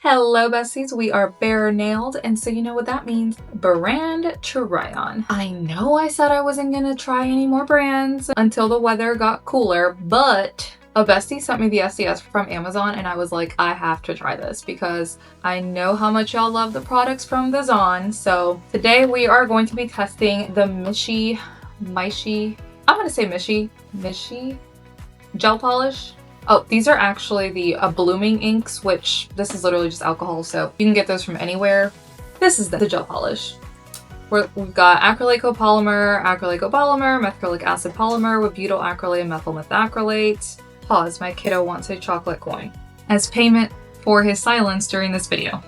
Hello besties, we are bare nailed, and so you know what that means, brand try on. I know I said I wasn't gonna try any more brands until the weather got cooler, but a bestie sent me the SDS from Amazon and I was like, I have to try this because I know how much y'all love the products from the Zon. So today we are going to be testing the Mishi gel polish. Oh, these are actually the blooming inks, which this is literally just alcohol, so you can get those from anywhere. This is the gel polish. We've got acrylate copolymer, methacrylic acid polymer with butyl acrylate and methyl methacrylate. Pause, my kiddo wants a chocolate coin as payment for his silence during this video.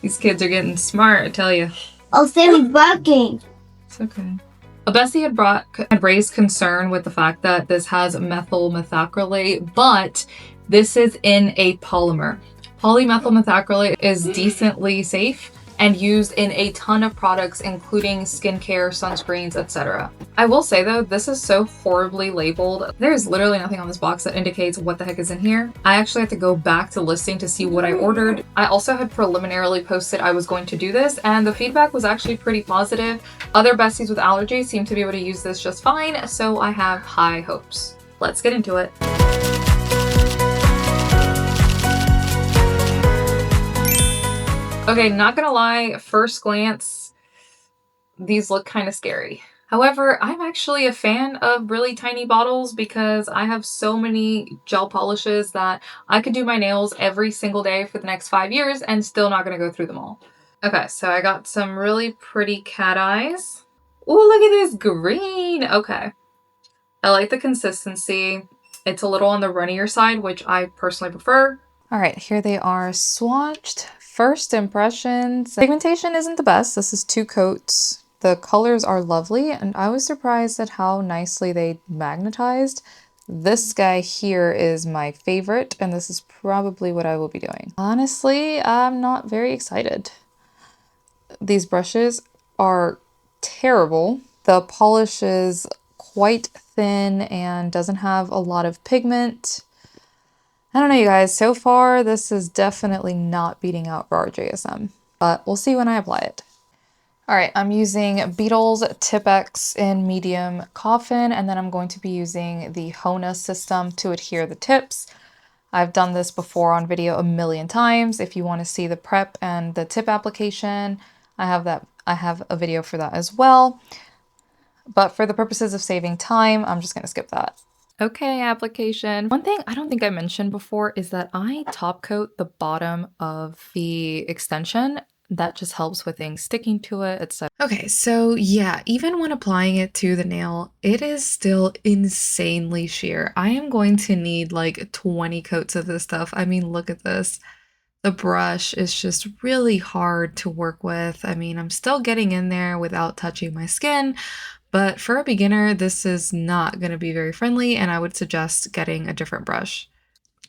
These kids are getting smart, I tell you. Oh, Sammy's barking. It's okay. A bestie had raised concern with the fact that this has methyl methacrylate, but this is in a polymer. Polymethyl methacrylate is decently safe and used in a ton of products, including skincare, sunscreens, etc. I will say though, this is so horribly labeled. There's literally nothing on this box that indicates what the heck is in here. I actually have to go back to listing to see what I ordered. I also had preliminarily posted I was going to do this, and the feedback was actually pretty positive. Other besties with allergies seem to be able to use this just fine, so I have high hopes. Let's get into it. Okay, not gonna lie, first glance, these look kind of scary. However, I'm actually a fan of really tiny bottles because I have so many gel polishes that I could do my nails every single day for the next 5 years and still not gonna go through them all. Okay, so I got some really pretty cat eyes. Oh, look at this green. Okay. I like the consistency. It's a little on the runnier side, which I personally prefer. All right, here they are swatched. First impressions. Pigmentation isn't the best. This is 2 coats. The colors are lovely, and I was surprised at how nicely they magnetized. This guy here is my favorite, and this is probably what I will be doing. Honestly, I'm not very excited. These brushes are terrible. The polish is quite thin and doesn't have a lot of pigment. I don't know, you guys, so far this is definitely not beating out Raw JSM, but we'll see when I apply it. All right, I'm using Beetle's Tip-X in medium coffin, and then I'm going to be using the HONA system to adhere the tips. I've done this before on video a million times. If you want to see the prep and the tip application, I have a video for that as well. But for the purposes of saving time, I'm just going to skip that. Okay, application. One thing I don't think I mentioned before is that I top coat the bottom of the extension. That just helps with things sticking to it, etc. Okay, so yeah, even when applying it to the nail, it is still insanely sheer. I am going to need like 20 coats of this stuff. I mean, look at this. The brush is just really hard to work with. I mean, I'm still getting in there without touching my skin, but for a beginner, this is not going to be very friendly, and I would suggest getting a different brush.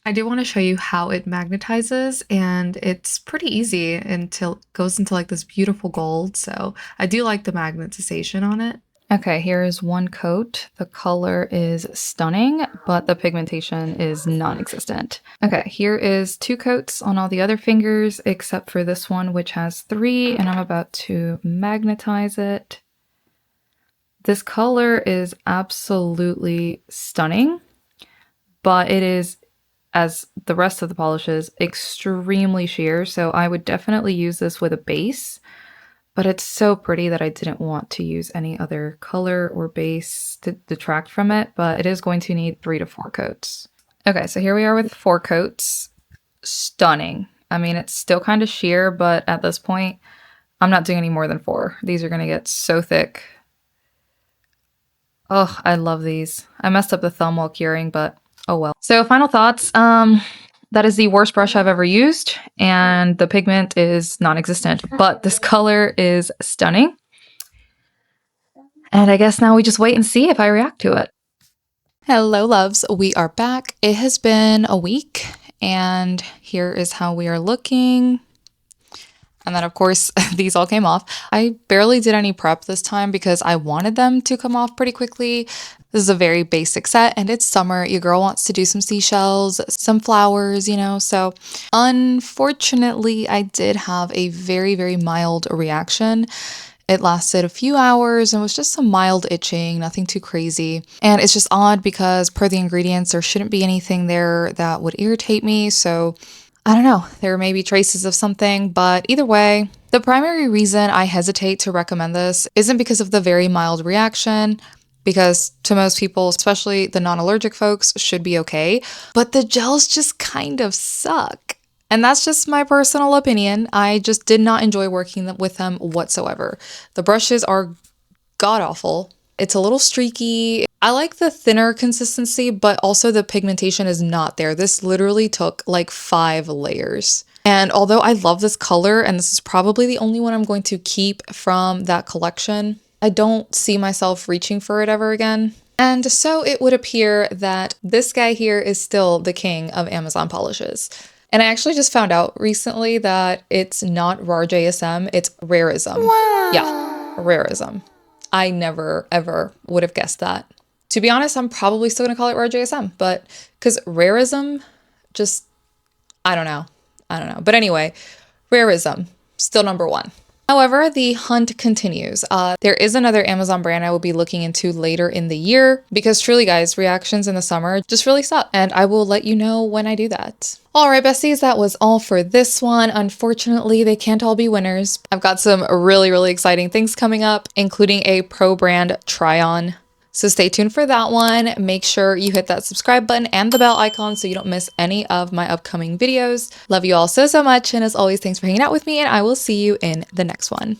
I do want to show you how it magnetizes, and it's pretty easy until it goes into like this beautiful gold, so I do like the magnetization on it. Okay, here is 1 coat. The color is stunning, but the pigmentation is non-existent. Okay, here is 2 coats on all the other fingers, except for this one, which has 3, and I'm about to magnetize it. This color is absolutely stunning, but it is, as the rest of the polishes, extremely sheer, so I would definitely use this with a base, but it's so pretty that I didn't want to use any other color or base to detract from it, but it is going to need 3 to 4 coats. Okay, so here we are with 4 coats. Stunning. I mean, it's still kind of sheer, but at this point, I'm not doing any more than 4. These are going to get so thick. Oh, I love these. I messed up the thumb while curing, but oh well. So final thoughts. That is the worst brush I've ever used, and the pigment is non-existent, but this color is stunning. And I guess now we just wait and see if I react to it. Hello, loves. We are back. It has been a week, and here is how we are looking. And then of course, these all came off. I barely did any prep this time because I wanted them to come off pretty quickly. This is a very basic set and it's summer. Your girl wants to do some seashells, some flowers, you know. So unfortunately, I did have a very, very mild reaction. It lasted a few hours and was just some mild itching, nothing too crazy. And it's just odd because per the ingredients, there shouldn't be anything there that would irritate me. So I don't know, there may be traces of something, but either way, the primary reason I hesitate to recommend this isn't because of the very mild reaction, because to most people, especially the non-allergic folks, should be okay, but the gels just kind of suck. And that's just my personal opinion. I just did not enjoy working with them whatsoever. The brushes are god awful. It's a little streaky. I like the thinner consistency, but also the pigmentation is not there. This literally took like 5 layers. And although I love this color, and this is probably the only one I'm going to keep from that collection, I don't see myself reaching for it ever again. And so it would appear that this guy here is still the king of Amazon polishes. And I actually just found out recently that it's not RAR JSM, it's Rarism. Wow. Yeah, Rarism. I never, ever would have guessed that. To be honest, I'm probably still going to call it RAR JSM, but because Rarism, just, I don't know. But anyway, Rarism, still number 1. However, the hunt continues. There is another Amazon brand I will be looking into later in the year because truly, guys, reactions in the summer just really suck. And I will let you know when I do that. All right, besties, that was all for this one. Unfortunately, they can't all be winners. I've got some really, really exciting things coming up, including a pro brand try-on. So stay tuned for that one. Make sure you hit that subscribe button and the bell icon so you don't miss any of my upcoming videos. Love you all so, so much. And as always, thanks for hanging out with me and I will see you in the next one.